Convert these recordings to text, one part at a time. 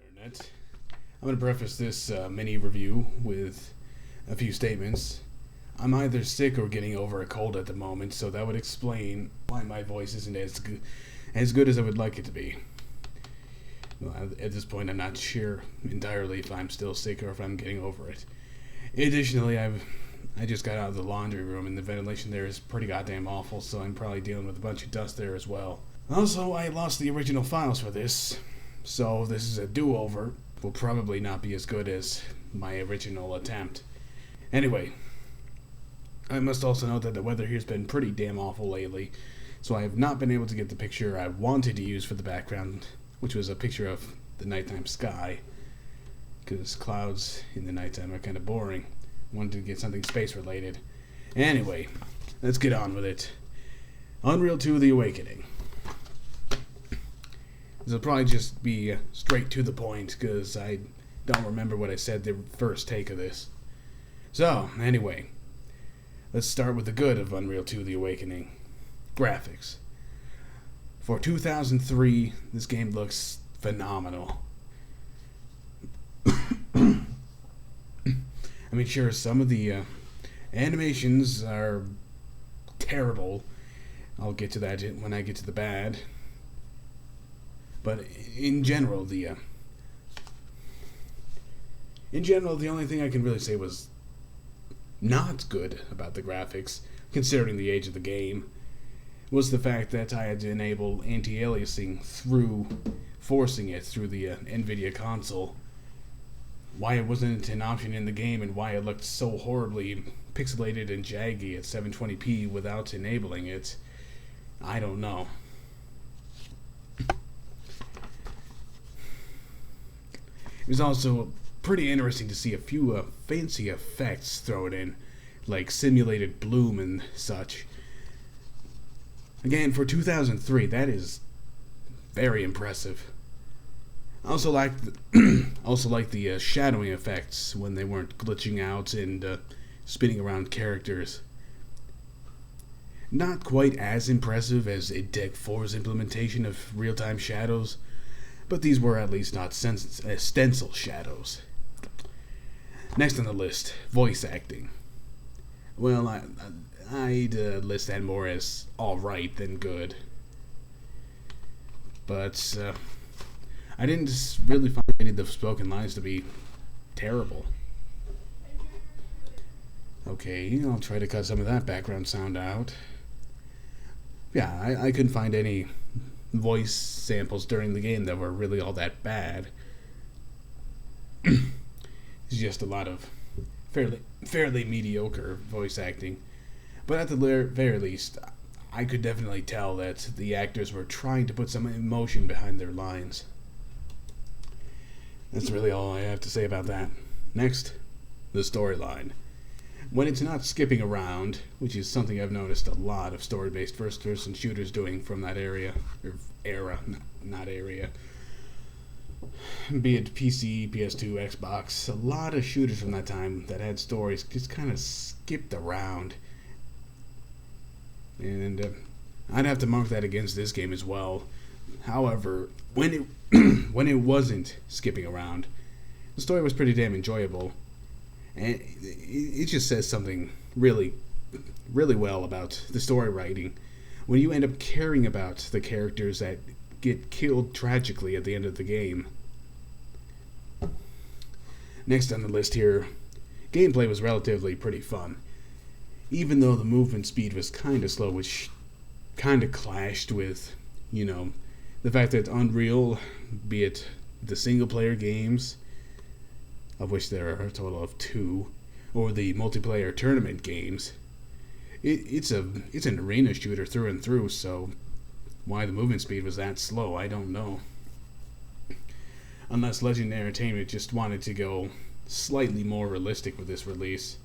Internet. I'm going to preface this mini review with a few statements. I'm either sick or getting over a cold at the moment, so that would explain why my voice isn't as good as I would like it to be. Well, at this point, I'm not sure entirely if I'm still sick or if I'm getting over it. Additionally, I just got out of the laundry room, and the ventilation there is pretty goddamn awful, so I'm probably dealing with a bunch of dust there as well. Also, I lost the original files for this, so this is a do-over. Will probably not be as good as my original attempt. Anyway, I must also note that the weather here's been pretty damn awful lately, so I have not been able to get the picture I wanted to use for the background, which was a picture of the nighttime sky, because clouds in the nighttime are kind of boring. Wanted to get something space-related. Anyway, let's get on with it. Unreal 2: The Awakening. This will probably just be straight to the point, because I don't remember what I said the first take of this. So, anyway, let's start with the good of Unreal 2: The Awakening. Graphics. For 2003, this game looks phenomenal. I mean, sure, some of the animations are terrible. I'll get to that when I get to the bad. But in general, the only thing I can really say was not good about the graphics, considering the age of the game, was the fact that I had to enable anti-aliasing through forcing it through the NVIDIA console. Why it wasn't an option in the game and why it looked so horribly pixelated and jaggy at 720p without enabling it, I don't know. It was also pretty interesting to see a few fancy effects thrown in, like simulated bloom and such. Again, for 2003, that is very impressive. I also like the shadowing effects when they weren't glitching out and spinning around characters. Not quite as impressive as id Tech 4's implementation of real-time shadows, but these were at least not stencil shadows. Next on the list, voice acting. Well, I'd list that more as alright than good. But I didn't really find any of the spoken lines to be terrible. Okay, I'll try to cut some of that background sound out. Yeah, I couldn't find any voice samples during the game that were really all that bad. It's just a lot of fairly mediocre voice acting. But at the very least, I could definitely tell that the actors were trying to put some emotion behind their lines. That's really all I have to say about that. Next, the storyline. When it's not skipping around, which is something I've noticed a lot of story-based first-person shooters doing from that era, not area, be it PC, PS2, Xbox, a lot of shooters from that time that had stories just kind of skipped around. And I'd have to mark that against this game as well. However, when it wasn't skipping around, the story was pretty damn enjoyable. And it just says something really, really well about the story writing. When you end up caring about the characters that get killed tragically at the end of the game. Next on the list here, gameplay was relatively pretty fun. Even though the movement speed was kind of slow, which kind of clashed with, the fact that Unreal, be it the single-player games, of which there are a total of 2, or the multiplayer tournament games, it's an arena shooter through and through, so why the movement speed was that slow, I don't know. Unless Legend Entertainment just wanted to go slightly more realistic with this release,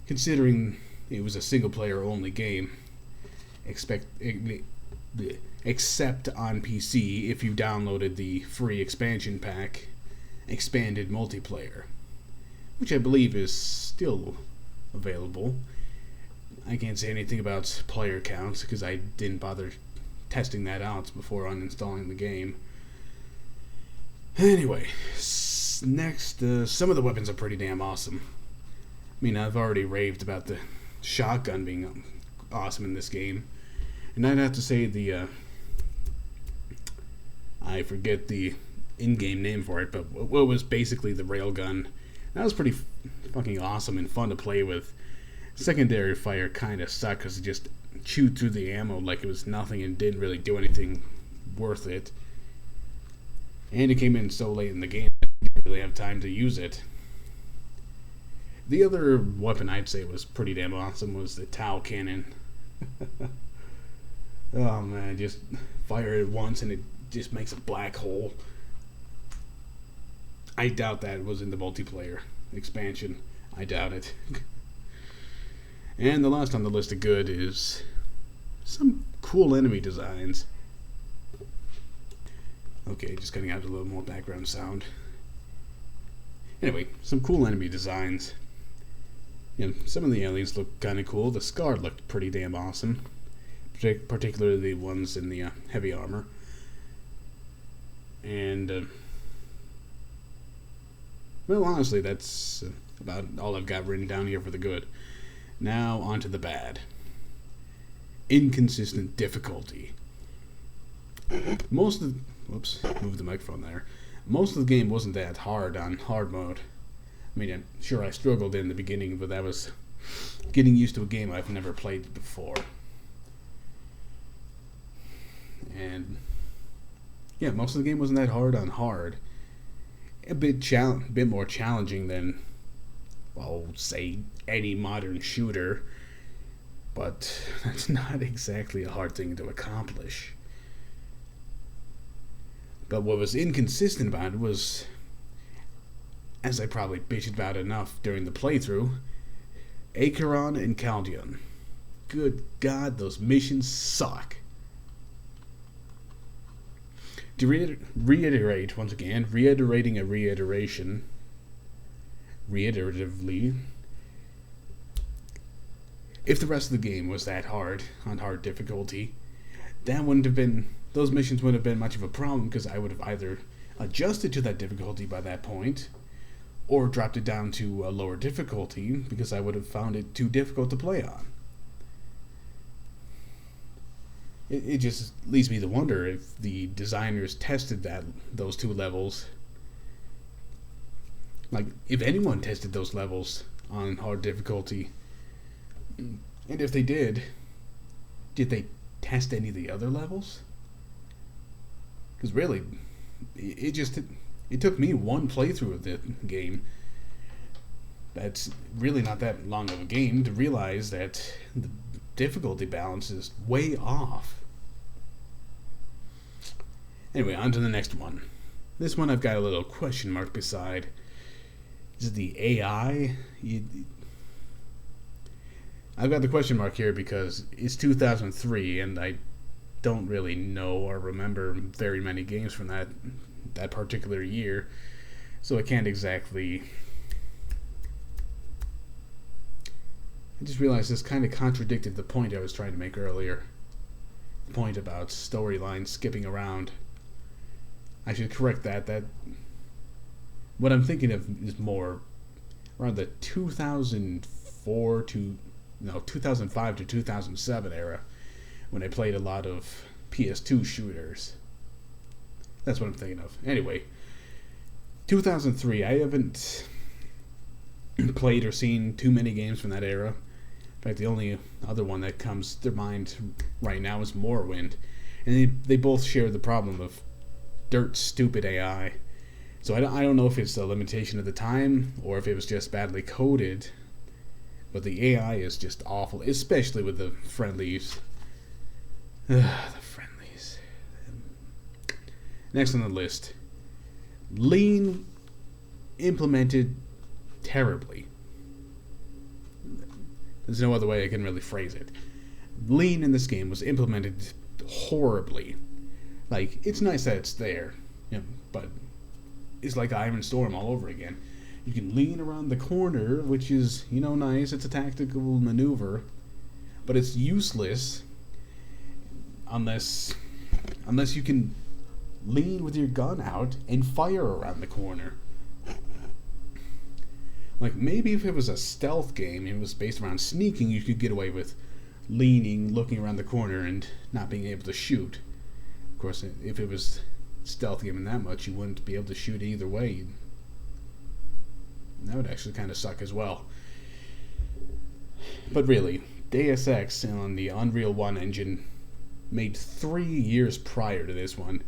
considering it was a single-player only game, except on PC if you downloaded the free expansion pack, Expanded Multiplayer, which I believe is still available. I can't say anything about player counts because I didn't bother testing that out before uninstalling the game. Anyway, next, some of the weapons are pretty damn awesome. I mean, I've already raved about the shotgun being awesome in this game. And I'd have to say I forget the in-game name for it, but what was basically the railgun. That was pretty fucking awesome and fun to play with. Secondary fire kind of sucked because it just chewed through the ammo like it was nothing and didn't really do anything worth it. And it came in so late in the game that I didn't really have time to use it. The other weapon I'd say was pretty damn awesome was the Tau cannon. Oh man, just fire it once and it just makes a black hole. I doubt that was in the multiplayer expansion. I doubt it. And the last on the list of good is some cool enemy designs. Okay, just cutting out a little more background sound. Anyway, some cool enemy designs. You know, some of the aliens look kind of cool. The Scar looked pretty damn awesome. Particularly the ones in the heavy armor. And, well, honestly, that's about all I've got written down here for the good. Now, on to the bad. Inconsistent difficulty. Most of the... Whoops, moved the microphone there. Most of the game wasn't that hard on hard mode. I mean, sure, I struggled in the beginning, but that was getting used to a game I've never played before. And yeah, most of the game wasn't that hard on hard. A bit more challenging than, well, say any modern shooter, but that's not exactly a hard thing to accomplish. But what was inconsistent about it was, as I probably bitched about enough during the playthrough, Acheron and Caldeon. Good God, those missions suck. To reiterate, once again, reiterating a reiteration, reiteratively, if the rest of the game was that hard, on hard difficulty, that wouldn't have been, those missions wouldn't have been much of a problem because I would have either adjusted to that difficulty by that point, or dropped it down to a lower difficulty because I would have found it too difficult to play on. It just leads me to wonder if the designers tested those two levels. Like, if anyone tested those levels on hard difficulty, and if they did they test any of the other levels? Because really, it took me one playthrough of the game, that's really not that long of a game, to realize that the difficulty balance is way off. Anyway, on to the next one. This one I've got a little question mark beside. Is it the AI? I've got the question mark here because it's 2003 and I don't really know or remember very many games from that particular year, so I can't exactly... I just realized this kind of contradicted the point I was trying to make earlier. The point about storylines skipping around. I should correct that. What I'm thinking of is more around the 2005 to 2007 era, when I played a lot of PS2 shooters. That's what I'm thinking of. Anyway, 2003, I haven't played or seen too many games from that era. In fact, the only other one that comes to mind right now is Morrowind. And they both share the problem of dirt stupid AI. So I don't know if it's a limitation of the time or if it was just badly coded, but the AI is just awful, especially with the friendlies. The friendlies. Next on the list, Lean implemented terribly. There's no other way I can really phrase it. Lean in this game was implemented horribly. Like, it's nice that it's there, you know, but it's like Iron Storm all over again. You can lean around the corner, which is, you know, nice. It's a tactical maneuver, but it's useless unless you can lean with your gun out, and fire around the corner. Like, maybe if it was a stealth game and it was based around sneaking, you could get away with leaning, looking around the corner, and not being able to shoot. Of course, if it was stealth given that much, you wouldn't be able to shoot either way. That would actually kind of suck as well. But really, Deus Ex on the Unreal 1 engine, made 3 years prior to this one,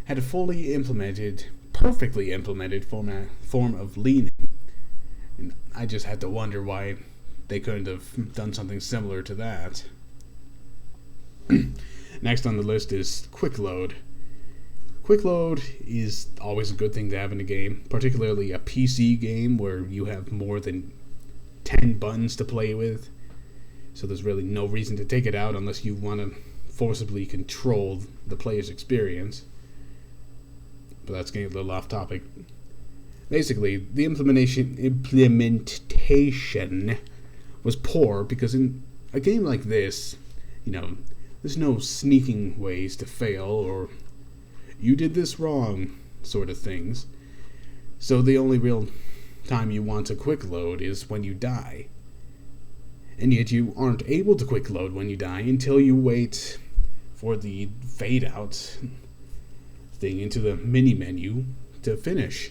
had a fully implemented, perfectly implemented form of leaning. And I just had to wonder why they couldn't have done something similar to that. Next on the list is Quick Load. Quick Load is always a good thing to have in a game, particularly a PC game where you have more than 10 buttons to play with. So there's really no reason to take it out unless you want to forcibly control the player's experience. But that's getting a little off topic. Basically, the implementation was poor because in a game like this, there's no sneaking ways to fail or you did this wrong sort of things. So the only real time you want to quick load is when you die. And yet you aren't able to quick load when you die until you wait for the fade out thing into the mini menu to finish.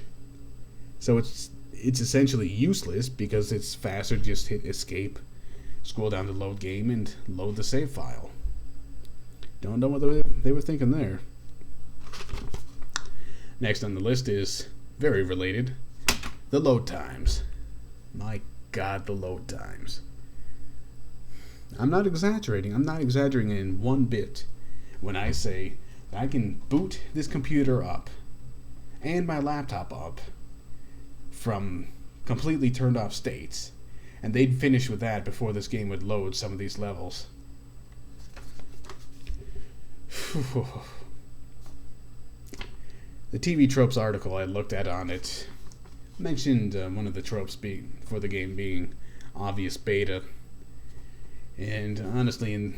So it's essentially useless because it's faster to just hit escape, scroll down to load game, and load the save file. Don't know what they were thinking there. Next on the list is very related, the load times. My God, the load times. I'm not exaggerating in one bit when I say that I can boot this computer up and my laptop up from completely turned off states, and they'd finish with that before this game would load some of these levels. The TV Tropes article I looked at on it mentioned one of the tropes for the game being obvious beta. And honestly,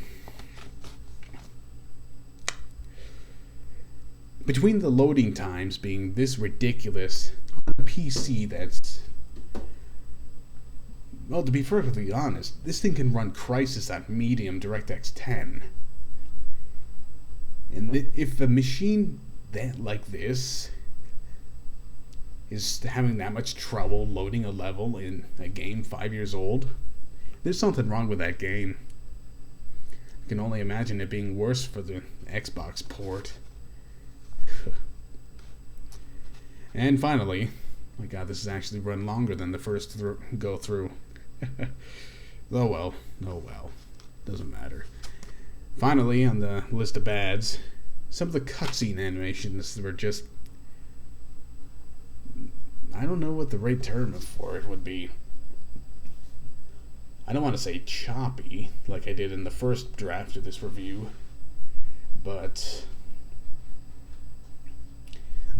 between the loading times being this ridiculous on a PC that's, well, to be perfectly honest, this thing can run Crysis on medium DirectX 10. And if a machine like this is having that much trouble loading a level in a game 5 years old, there's something wrong with that game. I can only imagine it being worse for the Xbox port. And finally, my God, this has actually run longer than the first go through. Oh well, doesn't matter. Finally, on the list of bads, some of the cutscene animations were just, I don't know what the right term for it would be. I don't want to say choppy, like I did in the first draft of this review, but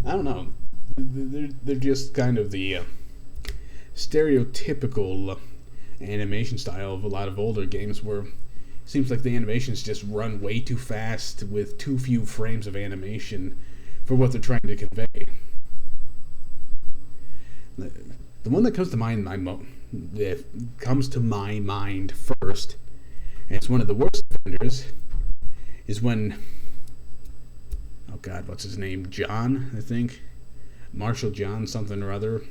I don't know. They're just kind of the stereotypical animation style of a lot of older games where it seems like the animations just run way too fast with too few frames of animation for what they're trying to convey. The one that comes to my mind first, and it's one of the worst offenders, is when, oh God, what's his name? John, I think. Marshall John, something or other,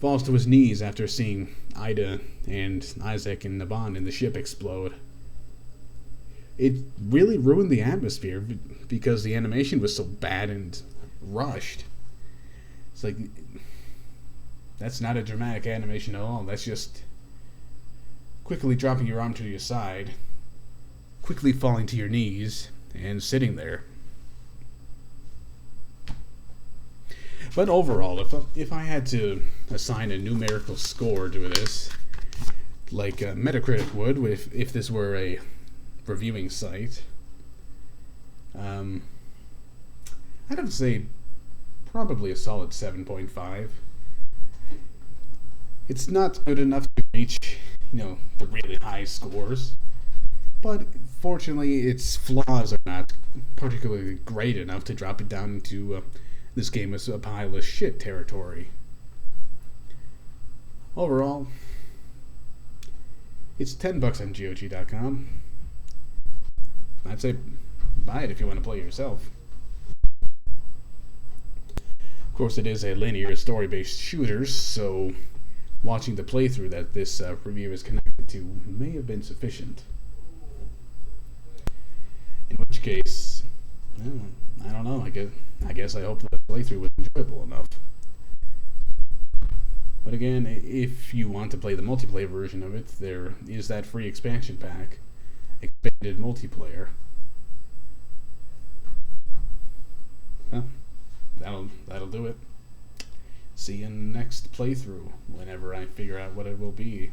falls to his knees after seeing Ida and Isaac and Naban in the ship explode. It really ruined the atmosphere because the animation was so bad and rushed. It's like, that's not a dramatic animation at all. That's just quickly dropping your arm to your side, quickly falling to your knees, and sitting there. But overall, if I had to assign a numerical score to this, like Metacritic would if this were a reviewing site, I'd have to say probably a solid 7.5. It's not good enough to reach, the really high scores, But fortunately, its flaws are not particularly great enough to drop it down into this game is a pile of shit territory. Overall, it's $10 on GOG.com. I'd say buy it if you want to play yourself. Of course, it is a linear story-based shooter, so watching the playthrough that this review is connected to may have been sufficient. In which case, I don't know. I guess I hope the playthrough was enjoyable enough. But again, if you want to play the multiplayer version of it, there is that free expansion pack, Expanded Multiplayer. Well, that'll do it. See you in the next playthrough, whenever I figure out what it will be.